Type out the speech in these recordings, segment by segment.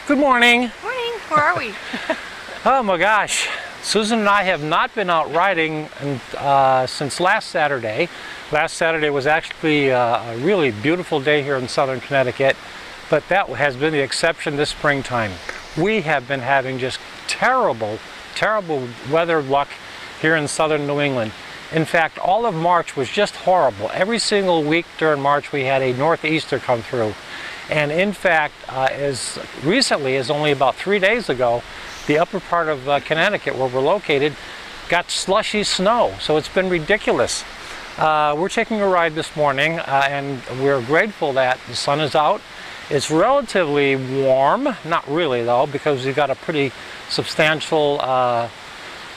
Good morning. Morning. Where are we? Oh my gosh. Susan and I have not been out riding since last Saturday. Last Saturday was actually a really beautiful day here in southern Connecticut, but that has been the exception this springtime. We have been having just terrible weather luck here in southern New England. In fact, all of March was just horrible. Every single week during March we had a northeaster come through. And in fact, as recently as only about 3 days ago, the upper part of Connecticut where we're located got slushy snow. So it's been ridiculous. We're taking a ride this morning and we're grateful that the sun is out. It's relatively warm, not really though, because we've got a pretty substantial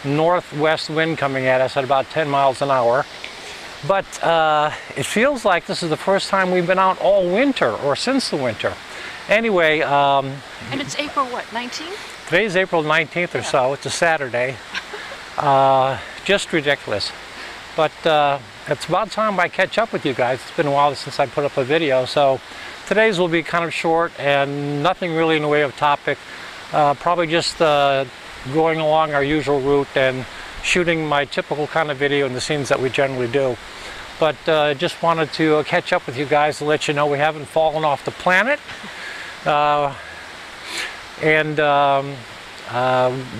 northwest wind coming at us at about 10 miles an hour. But it feels like this is the first time we've been out all winter, or since the winter. Anyway. And it's April what, 19th? Today's April 19th or so. It's a Saturday. Just ridiculous. But it's about time I catch up with you guys. It's been a while since I put up a video. So today's will be kind of short and nothing really in the way of topic. Probably just going along our usual route and shooting my typical kind of video and the scenes that we generally do. But just wanted to catch up with you guys to let you know we haven't fallen off the planet.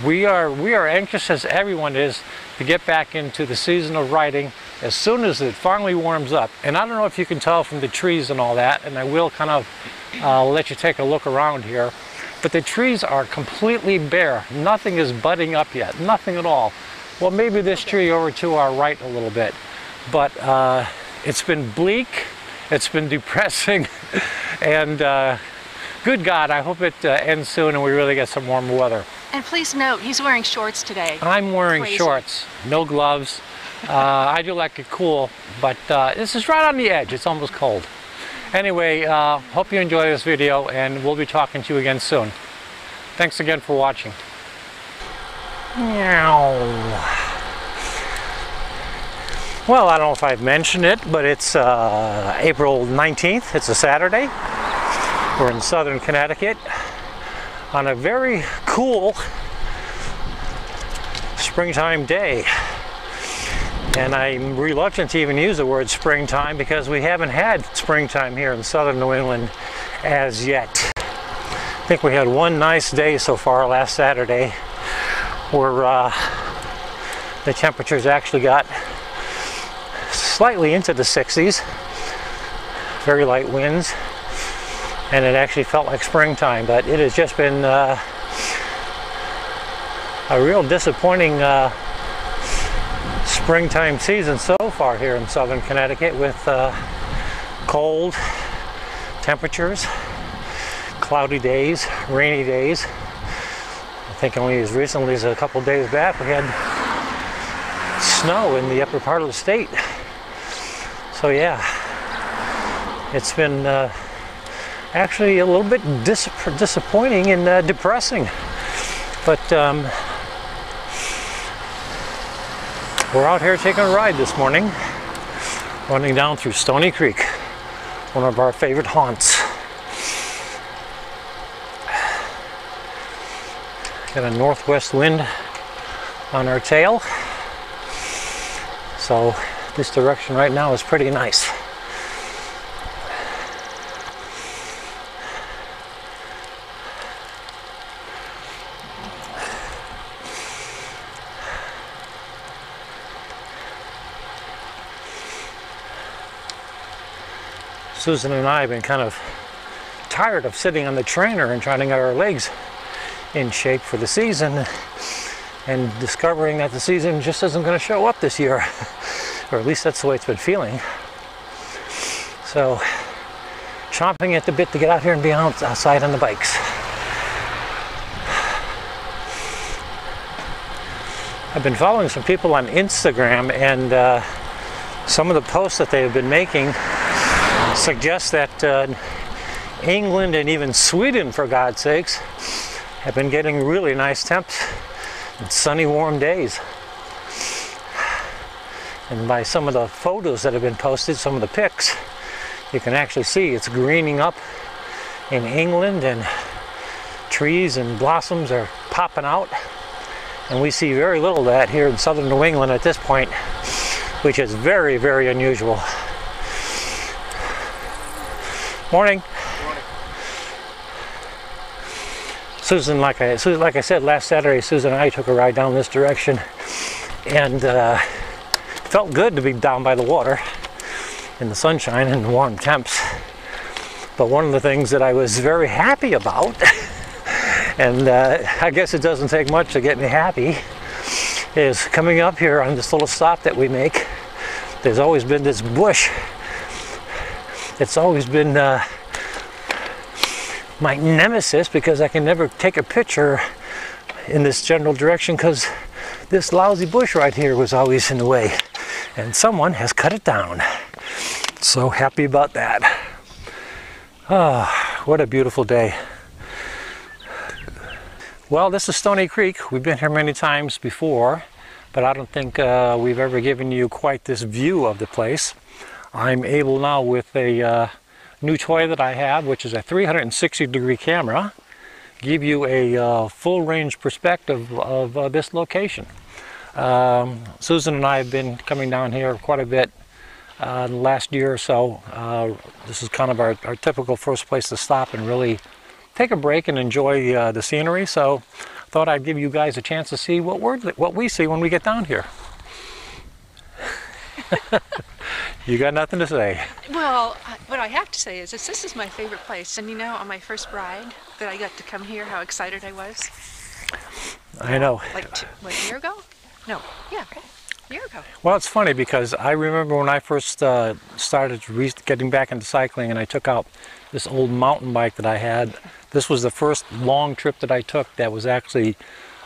We are anxious, as everyone is, to get back into the season of riding as soon as it finally warms up. And I don't know if you can tell from the trees and all that, and I will kind of let you take a look around here, but the trees are completely bare. Nothing is budding up yet, nothing at all. Well, maybe this tree over to our right a little bit, but it's been bleak, it's been depressing, and good God, I hope it ends soon and we really get some warmer weather. And please note, he's wearing shorts today. I'm wearing shorts, no gloves. I do like it cool, but this is right on the edge. It's almost cold. Anyway, hope you enjoy this video and we'll be talking to you again soon. Thanks again for watching. Meow. Well, I don't know if I've mentioned it, but it's April 19th. It's a Saturday. We're in southern Connecticut on a very cool springtime day. And I'm reluctant to even use the word springtime because we haven't had springtime here in southern New England as yet. I think we had one nice day so far last Saturday where the temperatures actually got slightly into the 60s, very light winds, and it actually felt like springtime, but it has just been a real disappointing springtime season so far here in southern Connecticut, with cold temperatures, cloudy days, rainy days. I think only as recently as a couple days back we had snow in the upper part of the state. So yeah, it's been actually a little bit disappointing and depressing. But we're out here taking a ride this morning, running down through Stony Creek, one of our favorite haunts. Got a northwest wind on our tail, so this direction right now is pretty nice. Susan and I have been kind of tired of sitting on the trainer and trying to get our legs in shape for the season, and discovering that the season just isn't going to show up this year, or at least that's the way it's been feeling. So chomping at the bit to get out here and be outside on the bikes. I've been following some people on Instagram, and some of the posts that they have been making suggest that England and even Sweden, for God's sakes, have been getting really nice temps and sunny, warm days. And by some of the photos that have been posted, some of the pics, you can actually see it's greening up in England and trees and blossoms are popping out, and we see very little of that here in southern New England at this point, which is very, very unusual. Morning. Susan, like I said, last Saturday, Susan and I took a ride down this direction, and felt good to be down by the water in the sunshine and the warm temps. But one of the things that I was very happy about, and I guess it doesn't take much to get me happy, is coming up here on this little stop that we make. There's always been this bush. It's always been my nemesis, because I can never take a picture in this general direction because this lousy bush right here was always in the way, and someone has cut it down. So happy about that. Ah, what a beautiful day. Well, this is Stony Creek. We've been here many times before, but I don't think we've ever given you quite this view of the place. I'm able now, with a new toy that I have, which is a 360-degree camera, give you a full range perspective of this location. Susan and I have been coming down here quite a bit the last year or so. This is kind of our typical first place to stop and really take a break and enjoy the scenery. So I thought I'd give you guys a chance to see what we see when we get down here. You got nothing to say? Well, what I have to say is this is my favorite place. And you know, on my first ride that I got to come here, how excited I was. I know. Like, what, a year ago? No, yeah, a year ago. Well, it's funny because I remember when I first started getting back into cycling, and I took out this old mountain bike that I had. This was the first long trip that I took that was actually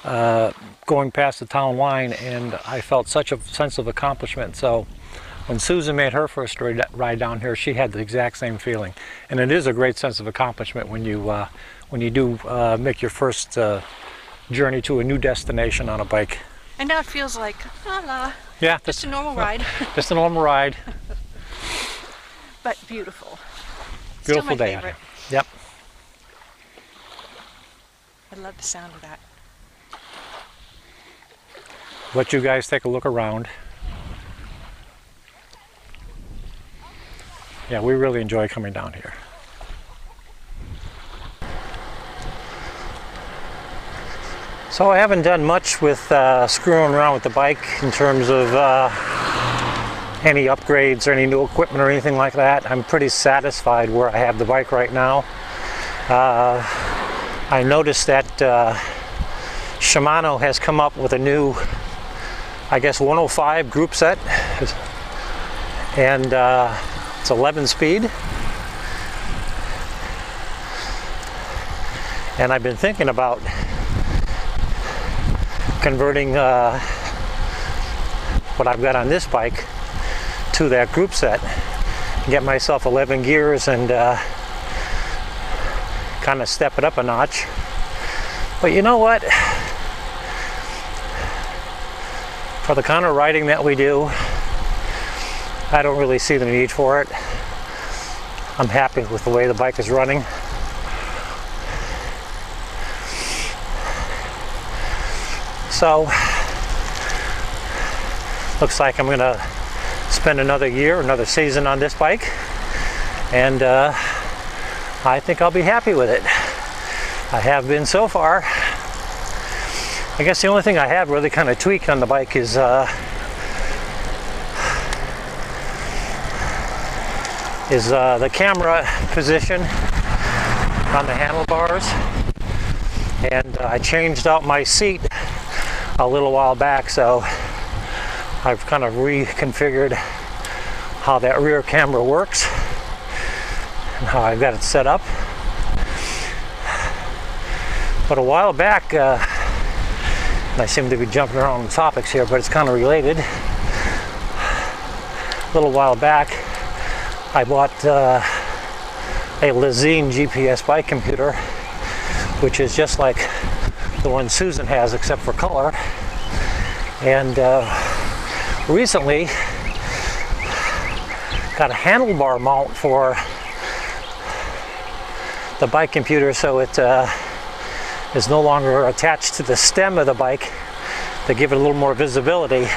going past the town line, and I felt such a sense of accomplishment. So when Susan made her first ride down here, she had the exact same feeling. And it is a great sense of accomplishment when you do make your first journey to a new destination on a bike. And now it feels like, la, yeah, just a normal ride. Just a normal ride. But beautiful. Beautiful Still my day. favorite. Yep. I love the sound of that. Let you guys take a look around. Yeah, we really enjoy coming down here. So I haven't done much with screwing around with the bike in terms of any upgrades or any new equipment or anything like that. I'm pretty satisfied where I have the bike right now. I noticed that Shimano has come up with a new, I guess, 105 group set, and it's 11 speed. And I've been thinking about converting what I've got on this bike to that group set, get myself 11 gears and kind of step it up a notch. But you know what? For the kind of riding that we do, I don't really see the need for it. I'm happy with the way the bike is running. So, looks like I'm gonna spend another year, another season on this bike, and I think I'll be happy with it. I have been so far. I guess the only thing I have really kind of tweaked on the bike is the camera position on the handlebars, and I changed out my seat a little while back, so I've kind of reconfigured how that rear camera works and how I've got it set up. But a while back, and I seem to be jumping around the topics here, but it's kind of related. A little while back, I bought a Lazine GPS bike computer, which is just like the one Susan has except for color. And recently got a handlebar mount for the bike computer, so it is no longer attached to the stem of the bike to give it a little more visibility.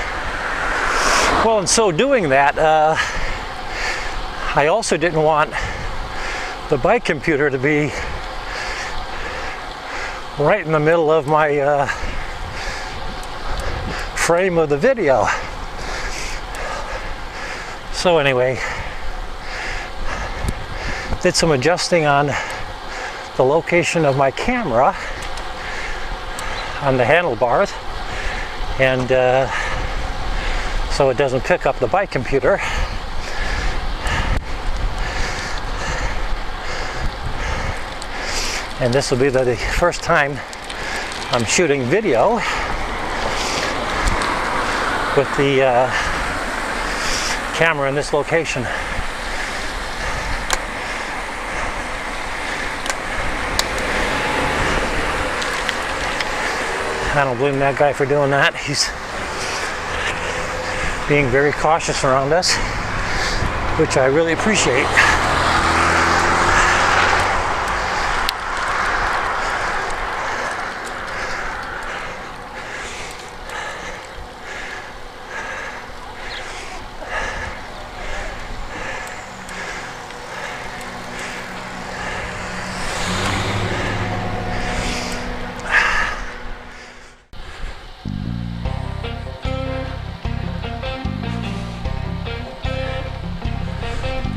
Well, in so doing that, I also didn't want the bike computer to be right in the middle of my frame of the video. So anyway, did some adjusting on the location of my camera on the handlebars, and so it doesn't pick up the bike computer. And this will be the first time I'm shooting video with the camera in this location. I don't blame that guy for doing that. He's being very cautious around us, which I really appreciate.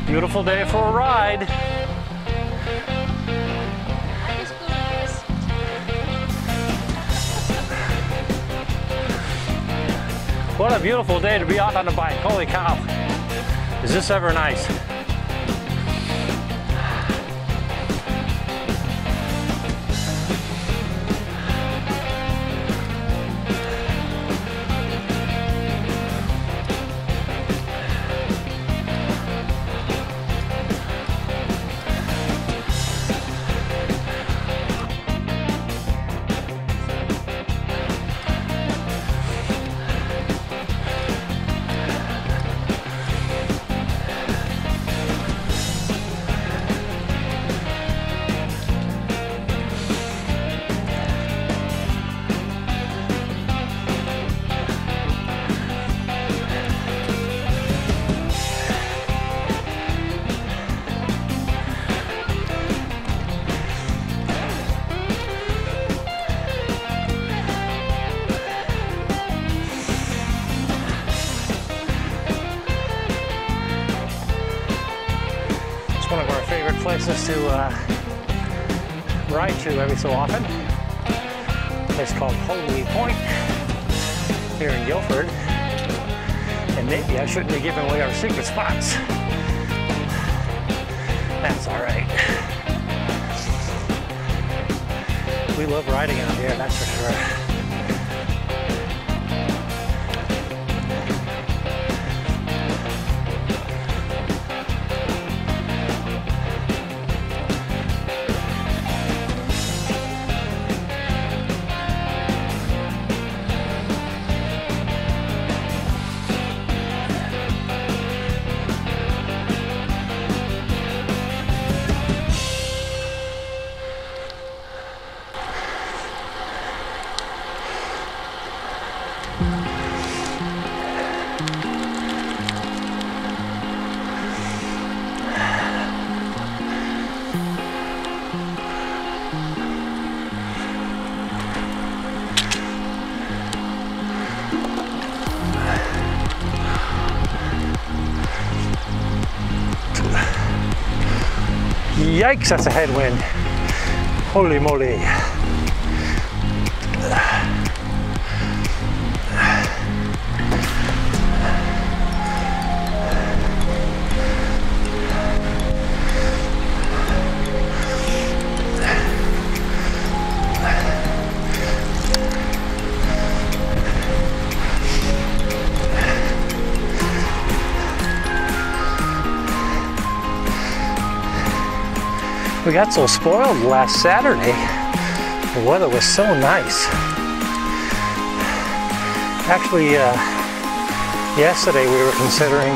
Beautiful day for a ride. What a beautiful day to be out on a bike. Holy cow. Is this ever nice? One of our favorite places to ride to every so often. A place called Holy Point here in Guilford. And maybe I shouldn't be giving away our secret spots. That's all right. We love riding out here, that's for sure. Yikes, that's a headwind. Holy moly. We got so spoiled last Saturday. The weather was so nice. Actually, yesterday we were considering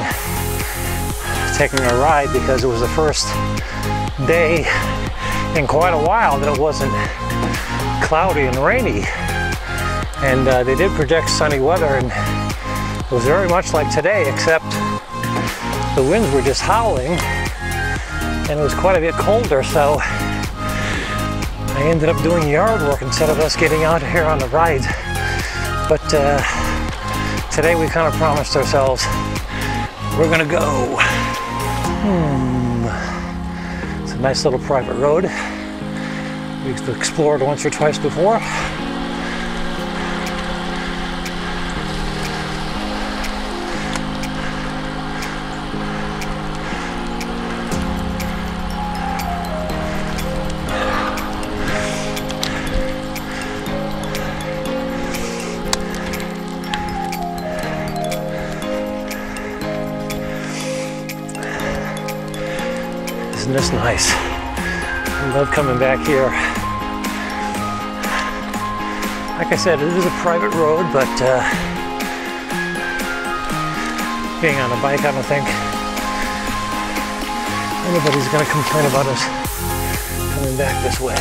taking a ride because it was the first day in quite a while that it wasn't cloudy and rainy. And they did project sunny weather, and it was very much like today, except the winds were just howling, and it was quite a bit colder, so I ended up doing yard work instead of us getting out here on the ride. But today we kind of promised ourselves we're gonna go. It's a nice little private road. We've explored once or twice before. Isn't this nice? I love coming back here. Like I said, it is a private road, but being on a bike, I don't think anybody's gonna complain about us coming back this way.